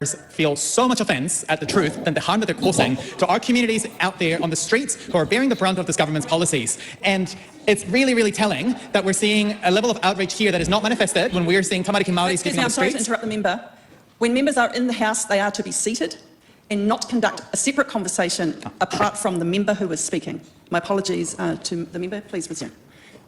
feel so much offense at the truth and the harm that they're causing to our communities out there on the streets who are bearing the brunt of this government's policies. And it's really, really telling that we're seeing a level of outrage here that is not manifested when we're seeing Tamariki Māori speaking on the streets. Sorry to interrupt the member. When members are in the House, they are to be seated and not conduct a separate conversation apart from the member who is speaking. My apologies to the member. Please resume.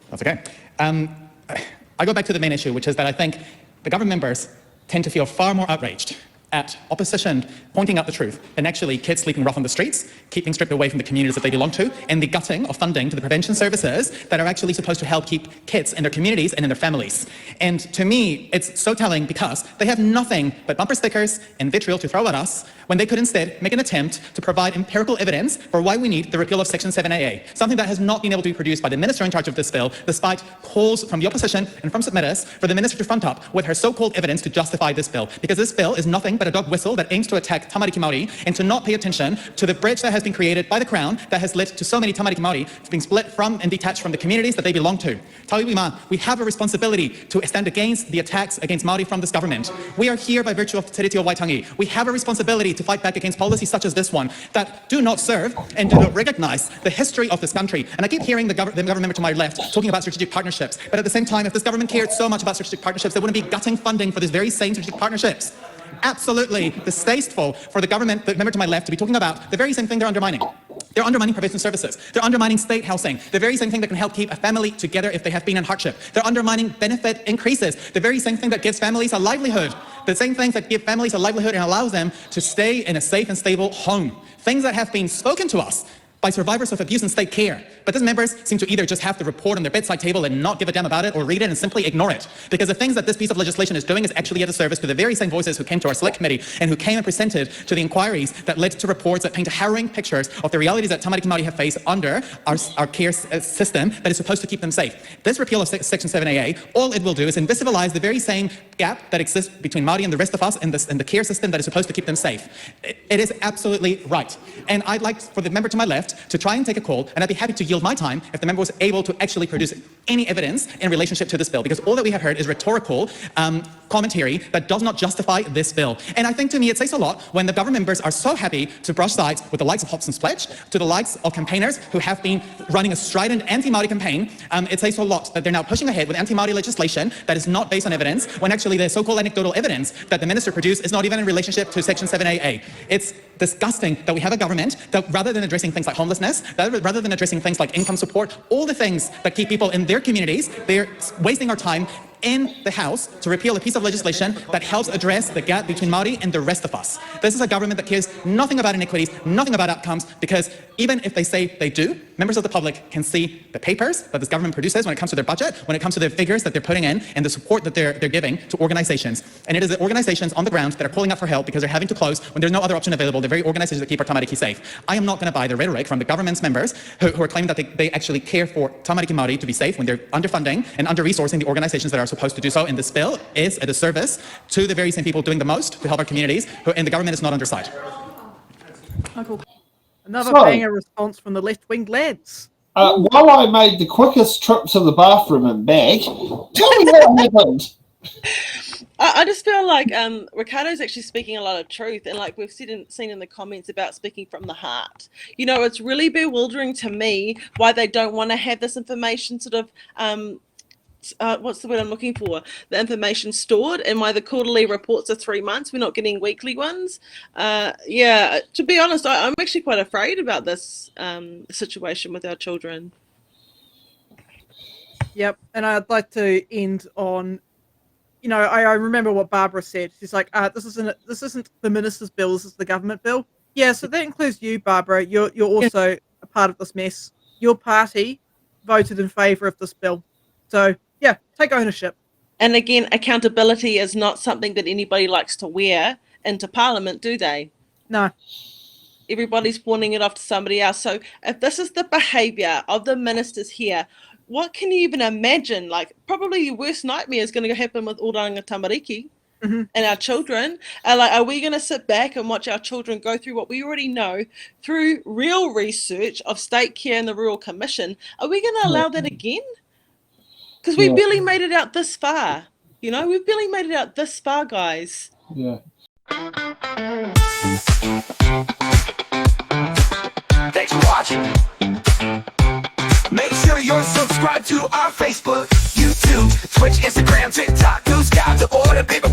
That's okay. I go back to the main issue, which is that I think the government members tend to feel far more outraged at opposition pointing out the truth than actually kids sleeping rough on the streets, keeping stripped away from the communities that they belong to, and the gutting of funding to the prevention services that are actually supposed to help keep kids in their communities and in their families. And to me, it's so telling because they have nothing but bumper stickers and vitriol to throw at us when they could instead make an attempt to provide empirical evidence for why we need the repeal of Section 7AA, something that has not been able to be produced by the minister in charge of this bill, despite calls from the opposition and from submitters for the minister to front up with her so-called evidence to justify this bill. Because this bill is nothing but a dog whistle that aims to attack Tamariki Māori and to not pay attention to the bridge that has been created by the Crown that has led to so many Tamariki Māori being split from and detached from the communities that they belong to. Tauiwima, we have a responsibility to stand against the attacks against Māori from this government. We are here by virtue of Te Reti o Waitangi. We have a responsibility to fight back against policies such as this one that do not serve and do not recognize the history of this country. And I keep hearing the government member to my left talking about strategic partnerships, but at the same time, if this government cared so much about strategic partnerships, they wouldn't be gutting funding for these very same strategic partnerships. Absolutely distasteful for the government, the member to my left, to be talking about the very same thing they're undermining. They're undermining prevention services. They're undermining state housing, the very same thing that can help keep a family together if they have been in hardship. They're undermining benefit increases, the very same thing that gives families a livelihood. The same things that give families a livelihood and allows them to stay in a safe and stable home. Things that have been spoken to us by survivors of abuse and state care. But these members seem to either just have the report on their bedside table and not give a damn about it, or read it and simply ignore it. Because the things that this piece of legislation is doing is actually at a service to the very same voices who came to our select committee and who came and presented to the inquiries that led to reports that paint harrowing pictures of the realities that Tamariki Māori have faced under our care system that is supposed to keep them safe. This repeal of Section 7AA, all it will do is invisibilize the very same gap that exists between Māori and the rest of us in the care system that is supposed to keep them safe. It is absolutely right. And I'd like for the member to my left to try and take a call, and I'd be happy to yield my time if the member was able to actually produce any evidence in relationship to this bill, because all that we have heard is rhetorical commentary that does not justify this bill. And I think to me it says a lot when the government members are so happy to brush sides with the likes of Hobson's Pledge, to the likes of campaigners who have been running a strident anti-Māori campaign. It says a lot that they're now pushing ahead with anti-Māori legislation that is not based on evidence, when actually the so-called anecdotal evidence that the minister produced is not even in relationship to Section 7AA. It's disgusting that we have a government that, rather than addressing things like homelessness, rather than addressing things like income support, all the things that keep people in their communities, they're wasting our time in the House to repeal a piece of legislation that helps address the gap between Māori and the rest of us. This is a government that cares nothing about inequities, nothing about outcomes, because even if they say they do, members of the public can see the papers that this government produces when it comes to their budget, when it comes to the figures that they're putting in, and the support that they're giving to organizations. And it is the organizations on the ground that are calling out for help because they're having to close when there's no other option available, the very organizations that keep our Tamariki safe. I am not going to buy the rhetoric from the government's members who are claiming that they actually care for Tamariki Māori to be safe when they're underfunding and under-resourcing the organizations that are supposed to do so. And this bill is a disservice to the very same people doing the most to help our communities, and the government is not on their side. Another banger response from the left-wing lads. While I made the quickest trip to the bathroom and back, tell me what happened. I just feel like Ricardo's actually speaking a lot of truth, and like we've seen in the comments about speaking from the heart. You know, it's really bewildering to me why they don't want to have this information sort of what's the word I'm looking for? The information stored, and why the quarterly reports are 3 months. We're not getting weekly ones. Yeah, to be honest, I'm actually quite afraid about this situation with our children. Yep, and I'd like to end on, you know, I remember what Barbara said. She's like, this isn't the minister's bill, this is the government bill. Yeah, so that includes you, Barbara. You're also a part of this mess. Your party voted in favour of this bill. So, yeah, take ownership. And again, accountability is not something that anybody likes to wear into Parliament, do they? No. Everybody's pointing it off to somebody else. So if this is the behaviour of the ministers here, what can you even imagine? Like, probably your worst nightmare is going to happen with Oranga Tamariki and our children. Like, are we going to sit back and watch our children go through what we already know through real research of state care and the Rural Commission? Are we going to allow that again? Because we barely made it out this far. You know, we've barely made it out this far, guys. Yeah. Thanks for watching. Make sure you're subscribed to our Facebook, YouTube, Twitch, Instagram, TikTok. News, got the order, paper.